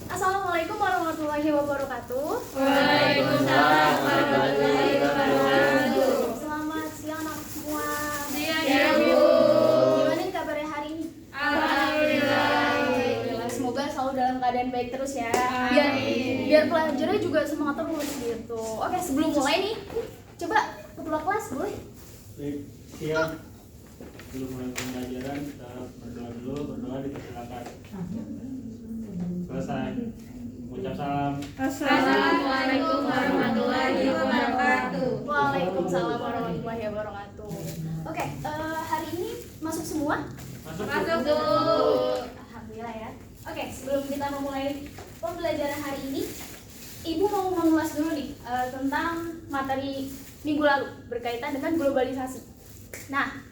Assalamualaikum warahmatullahi wabarakatuh. Waalaikumsalam warahmatullahi wabarakatuh. Selamat siang anak semua. Siang, Bu. Gimana nih kabarnya hari ini? Alhamdulillah. Semoga selalu dalam keadaan baik terus ya. Amin. Biar pelajarnya juga semangat terus gitu. Oke, sebelum mulai nih, coba ketua kelas boleh? Baik, siap. Sebelum mulai pembelajaran kita berdoa dulu, berdoa dipersilakan. Selesai. Mengucap salam. Assalamualaikum warahmatullahi wabarakatuh. Waalaikumsalam warahmatullahi wabarakatuh. Oke, hari ini masuk semua? Masuk. Masuk, Bu. Alhamdulillah ya. Oke, sebelum kita memulai pembelajaran hari ini, Ibu mau mengulas dulu nih tentang materi minggu lalu berkaitan dengan globalisasi. Nah,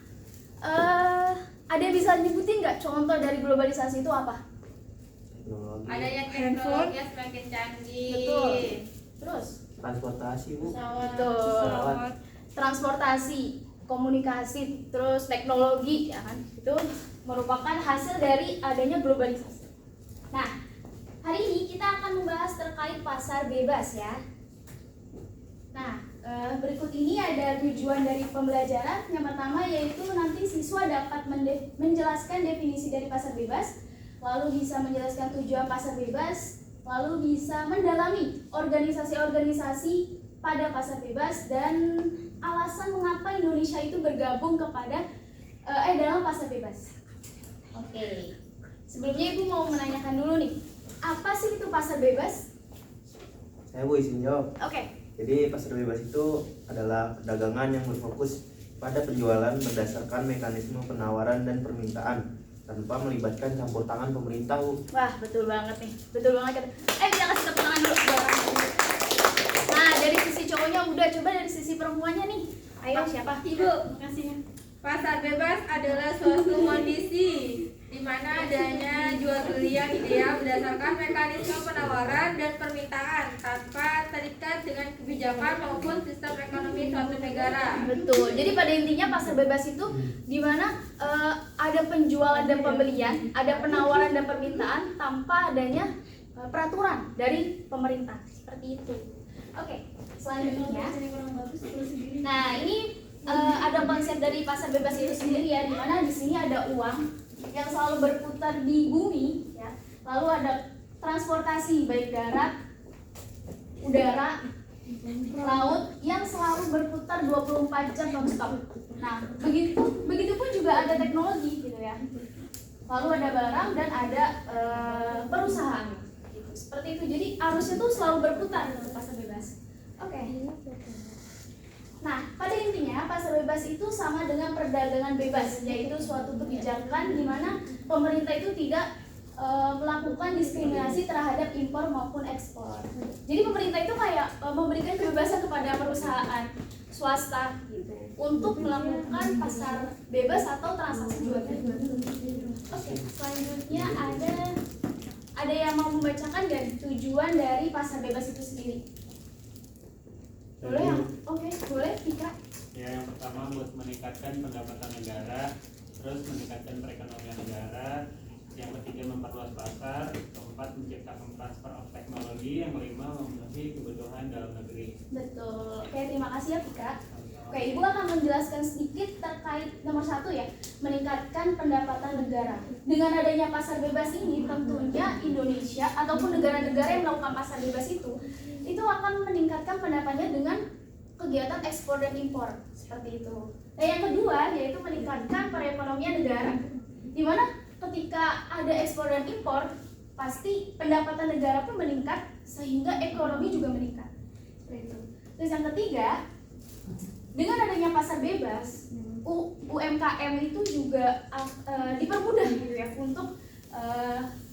ada yang bisa nyebutin nggak contoh dari globalisasi itu apa? Ada yang teknologi semakin canggih. Betul. Terus? Transportasi, Bu. Betul. Transportasi, komunikasi, terus teknologi, ya kan? Itu merupakan hasil dari adanya globalisasi. Nah, hari ini kita akan membahas terkait pasar bebas ya. Nah, berikut ini ada tujuan dari pembelajaran. Yang pertama yaitu nanti siswa dapat menjelaskan definisi dari pasar bebas, lalu bisa menjelaskan tujuan pasar bebas, lalu bisa mendalami organisasi-organisasi pada pasar bebas dan alasan mengapa Indonesia itu bergabung kepada dalam pasar bebas. Oke. Sebelumnya Ibu mau menanyakan dulu nih, apa sih itu pasar bebas? Saya Bu izin jawab. Oke. Jadi pasar bebas itu adalah perdagangan yang berfokus pada penjualan berdasarkan mekanisme penawaran dan permintaan tanpa melibatkan campur tangan pemerintah, Bu. Wah, betul banget nih. Betul banget. Kita kasih tepuk tangan dulu buat orang ini. Nah, dari sisi cowoknya udah, coba dari sisi perempuannya nih. Ayo, siapa? Ibu. Makasih. Pasar bebas adalah suatu kondisi di mana adanya jual beli yang ideal berdasarkan mekanisme penawaran dan permintaan tanpa terikat dengan kebijakan maupun sistem ekonomi suatu negara. Betul. Jadi pada intinya pasar bebas itu di mana ada penjualan dan pembelian, ada penawaran dan permintaan tanpa adanya peraturan dari pemerintah. Seperti itu. Oke, selanjutnya. Nah, ini ada konsep dari pasar bebas itu sendiri ya, di mana di sini ada uang yang selalu berputar di bumi ya. Lalu ada transportasi baik darat, udara, laut yang selalu berputar 24 jam non-stop. Nah, begitu pun juga ada teknologi gitu ya. Lalu ada barang dan ada perusahaan gitu. Seperti itu. Jadi arusnya tuh selalu berputar untuk pasar bebas. Oke. Nah, pada intinya pasar bebas itu sama dengan perdagangan bebas, yaitu suatu kebijakan di mana pemerintah itu tidak melakukan diskriminasi terhadap impor maupun ekspor. Jadi pemerintah itu kayak memberikan kebebasan kepada perusahaan swasta gitu untuk melakukan pasar bebas atau transaksi jual beli. Oke, selanjutnya ada yang mau membacakan dan tujuan dari pasar bebas itu sendiri. Boleh ya? Oke, boleh Fika. Ya, yang pertama buat meningkatkan pendapatan negara, terus meningkatkan perekonomian negara. Yang ketiga memperluas pasar, keempat menciptakan transfer of teknologi, yang kelima memenuhi kebutuhan dalam negeri. Betul. Oke, terima kasih ya Fika. Oke, Ibu akan menjelaskan sedikit terkait nomor 1 ya, meningkatkan pendapatan negara. Dengan adanya pasar bebas ini, tentunya Indonesia ataupun negara-negara yang melakukan pasar bebas itu akan meningkatkan pendapatannya dengan kegiatan ekspor dan impor seperti itu. Dan yang kedua yaitu meningkatkan perekonomian negara, di mana ketika ada ekspor dan impor pasti pendapatan negara pun meningkat sehingga ekonomi juga meningkat seperti itu. Terus yang ketiga, dengan adanya pasar bebas, UMKM itu juga dipermudah gitu ya untuk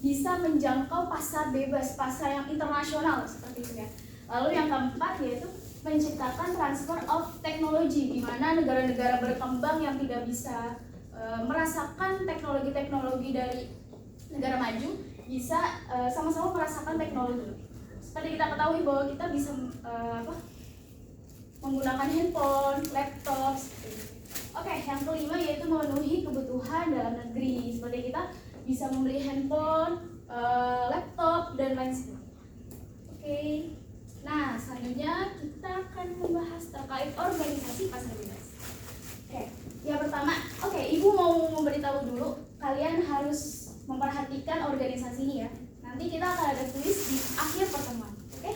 bisa menjangkau pasar bebas, pasar yang internasional seperti itu ya. Lalu yang keempat yaitu menciptakan transfer of technology, di mana negara-negara berkembang yang tidak bisa merasakan teknologi-teknologi dari negara maju bisa sama-sama merasakan teknologi. Seperti kita ketahui bahwa kita bisa menggunakan handphone, laptop. Oke, yang kelima yaitu memenuhi kebutuhan luar negeri. Seperti kita bisa membeli handphone, laptop, dan lain sebagainya. Oke. Nah, selanjutnya kita akan membahas terkait organisasi pasar bebas. Oke, yang pertama, Ibu mau memberitahu dulu, kalian harus memperhatikan organisasi ini ya. Nanti kita akan ada tulis di akhir pertemuan, oke?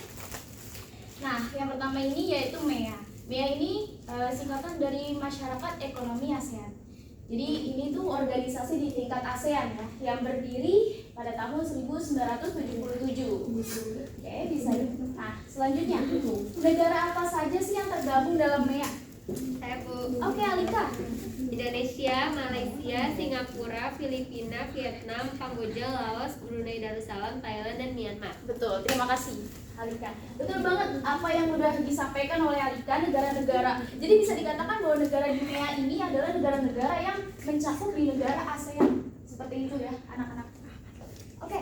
Nah, yang pertama ini yaitu MEA. MEA ini singkatan dari Masyarakat Ekonomi ASEAN. Jadi ini tuh organisasi di tingkat ASEAN ya, yang berdiri pada tahun 1977. Oke, bisa. Nah, selanjutnya, negara apa saja sih yang tergabung dalam MEA? Saya Bu. Oke, Alika. Indonesia, Malaysia, Singapura, Filipina, Vietnam, Kamboja, Laos, Brunei Darussalam, Thailand, dan Myanmar. Betul, terima kasih Alika. Betul banget apa yang sudah disampaikan oleh Alika, negara-negara. Jadi bisa dikatakan bahwa negara di MEA ini adalah negara-negara yang mencakup di negara ASEAN. Seperti itu ya, anak-anak. Oke,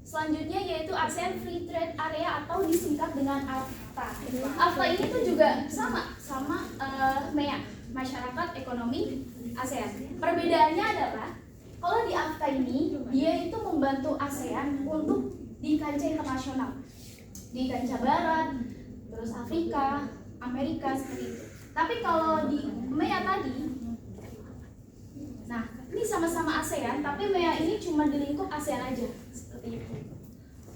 selanjutnya yaitu ASEAN Free Trade Area atau disingkat dengan AFTA. AFTA ini tuh juga sama MEA, Masyarakat Ekonomi ASEAN. Perbedaannya adalah kalau di AFTA ini dia itu membantu ASEAN untuk di kancah internasional, di kancah barat, terus Afrika, Amerika seperti itu. Tapi kalau di MEA tadi, nah ini sama-sama ASEAN, tapi MEA ini cuma di lingkup ASEAN aja, seperti itu.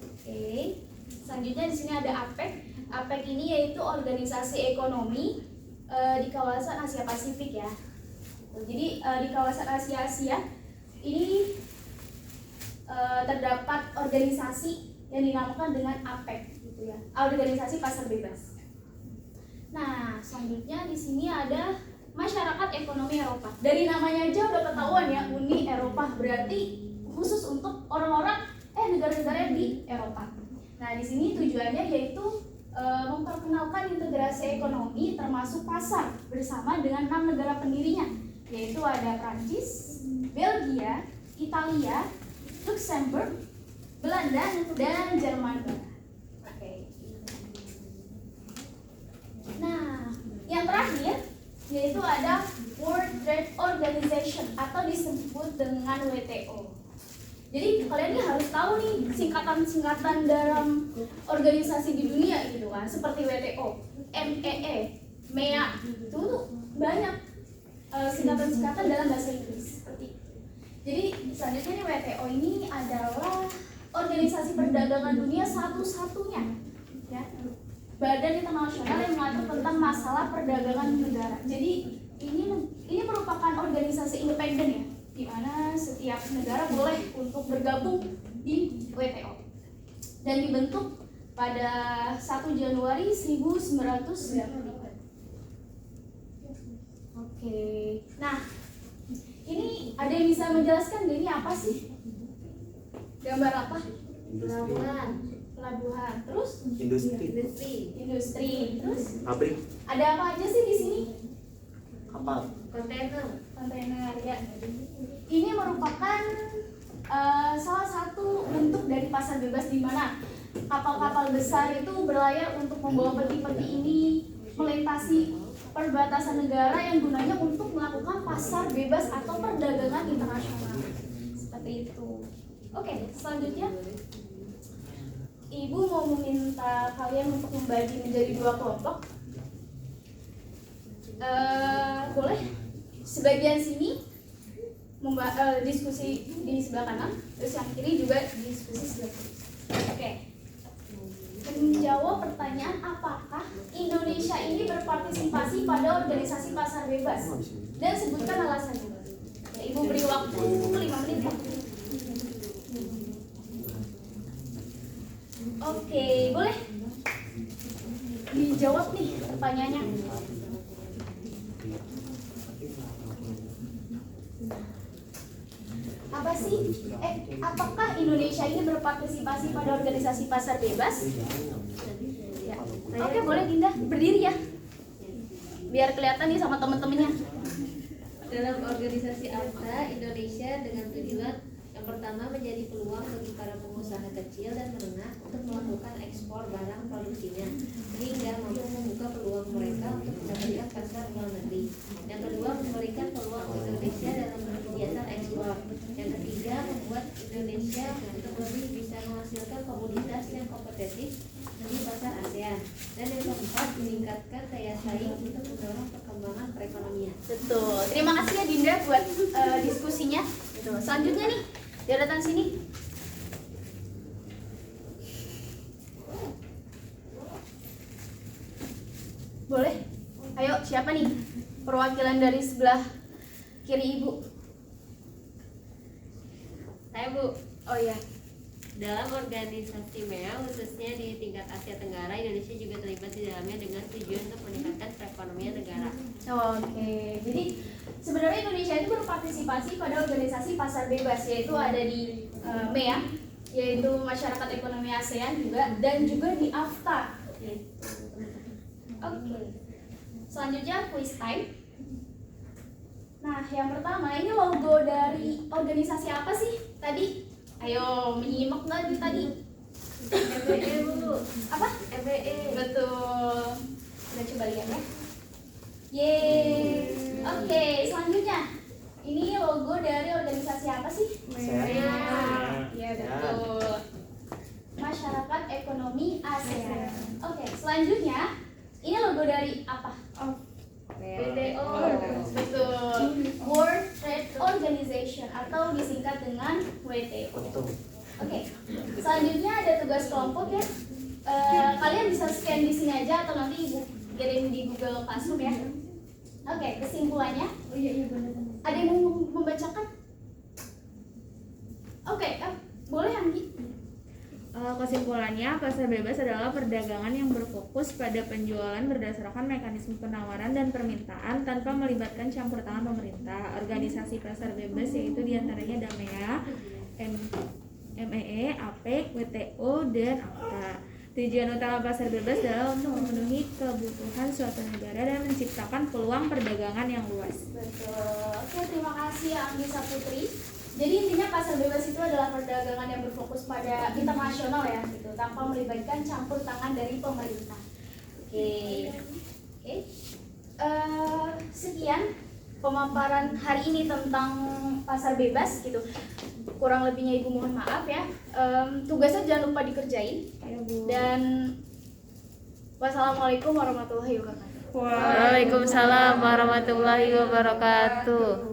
Oke, selanjutnya di sini ada APEC. APEC ini yaitu organisasi ekonomi di kawasan Asia Pasifik ya. Jadi di kawasan Asia ini terdapat organisasi yang dinamakan dengan APEC gitu ya, organisasi pasar bebas. Nah, selanjutnya di sini ada Masyarakat Ekonomi Eropa. Dari namanya aja udah ketahuan ya, Uni Eropa, berarti khusus untuk orang-orang negara-negara di Eropa. Nah, di sini tujuannya yaitu memperkenalkan integrasi ekonomi termasuk pasar bersama dengan 6 negara pendirinya, yaitu ada Prancis, Belgia, Italia, Luxembourg, Belanda, dan Jerman. Oke. Nah, yang terakhir yaitu ada World Trade Organization atau disebut dengan WTO. Jadi kalian nih harus tahu nih singkatan-singkatan dalam organisasi di dunia gitu kan, seperti WTO, MEE, MEA, itu tuh banyak singkatan-singkatan dalam bahasa Inggris seperti itu. Jadi selanjutnya nih WTO ini adalah organisasi perdagangan dunia satu-satunya ya, badan internasional yang mengatur tentang masalah perdagangan negara. Jadi ini merupakan organisasi independen ya, di mana setiap negara boleh untuk bergabung di WTO dan dibentuk pada 1 Januari 1995. Oke, nah ini ada yang bisa menjelaskan ini apa sih? Gambar apa? Pelabuhan. Terus? Industri. Terus? Pabrik. Ada apa aja sih di sini? Kapal. Kontainer ya. Ini merupakan salah satu bentuk dari pasar bebas di mana kapal-kapal besar itu berlayar untuk membawa peti-peti ini melintasi perbatasan negara yang gunanya untuk melakukan pasar bebas atau perdagangan internasional. Seperti itu. Oke, selanjutnya Ibu mau meminta kalian untuk membagi menjadi 2 kelompok. Boleh? Sebagian sini diskusi di sebelah kanan, terus yang kiri juga diskusi sebelah kiri. Oke. Menjawab pertanyaan apakah Indonesia ini berpartisipasi pada organisasi pasar bebas dan sebutkan alasannya. Ya, Ibu beri waktu 5 menit ya. Oke, boleh dijawab nih pertanyaannya. Apa sih? Apakah Indonesia ini berpartisipasi pada organisasi pasar bebas? Ya. Oke, boleh Dinda berdiri ya, biar kelihatan nih sama temen-temennya. Dalam organisasi AFTA, Indonesia dengan tujuan yang pertama menjadi peluang bagi para pengusaha kecil dan menengah untuk melakukan ekspor barang produksinya, sehingga mampu membuka peluang mereka untuk mendapatkan pasar luar negeri. Yang kedua, memberikan peluang Indonesia dalam kegiatan ekspor. Indonesia untuk lebih bisa menghasilkan komoditas yang kompetitif di pasar ASEAN. Dan yang keempat, meningkatkan daya saing untuk mendorong perkembangan perekonomian. Betul. Terima kasih ya Dinda buat diskusinya. Gitu. Selanjutnya nih, deretan sini. Boleh? Ayo, siapa nih? Perwakilan dari sebelah kiri Ibu. Saya Bu, Oh iya. dalam organisasi MEA khususnya di tingkat Asia Tenggara, Indonesia juga terlibat di dalamnya dengan tujuan untuk meningkatkan perekonomian negara. Oke, jadi sebenarnya Indonesia itu berpartisipasi pada organisasi pasar bebas, yaitu ada di MEA, yaitu Masyarakat Ekonomi ASEAN juga, dan juga di AFTA. Oke, selanjutnya quiz time. Nah, yang pertama ini logo dari organisasi apa sih tadi? Ayo menyimak nggak nih tadi? MBE Bu, Apa? MBE. Betul. Kita coba lihat ya. Yeay. Oke, selanjutnya. Ini logo dari organisasi apa sih? ASEAN. Iya, betul. Masyarakat Ekonomi ASEAN. Oke, selanjutnya. Ini logo dari apa? WTO. Betul. World Trade Organization atau disingkat dengan WTO. Betul. Oke, selanjutnya ada tugas kelompok ya. Kalian bisa scan di sini aja atau nanti ibu kirim di Google Classroom ya. Oke, kesimpulannya. Oh iya benar. Ada yang mau membacakan? Oke, boleh Anggi. Kesimpulannya, pasar bebas adalah perdagangan yang berfokus pada penjualan berdasarkan mekanisme penawaran dan permintaan tanpa melibatkan campur tangan pemerintah. Organisasi pasar bebas yaitu diantaranya DAMEA, MEE, APEC, WTO, dan AFTA. Tujuan utama pasar bebas adalah untuk memenuhi kebutuhan suatu negara dan menciptakan peluang perdagangan yang luas. Betul. Oke, terima kasih Anggi Saputri. Jadi intinya pasar bebas itu adalah perdagangan yang berfokus pada internasional ya, gitu, tanpa melibatkan campur tangan dari pemerintah. Oke. Sekian pemaparan hari ini tentang pasar bebas gitu. Kurang lebihnya Ibu mohon maaf ya. Tugasnya jangan lupa dikerjain. Ya, Bu. Dan wassalamualaikum warahmatullahi wabarakatuh. Waalaikumsalam warahmatullahi wabarakatuh.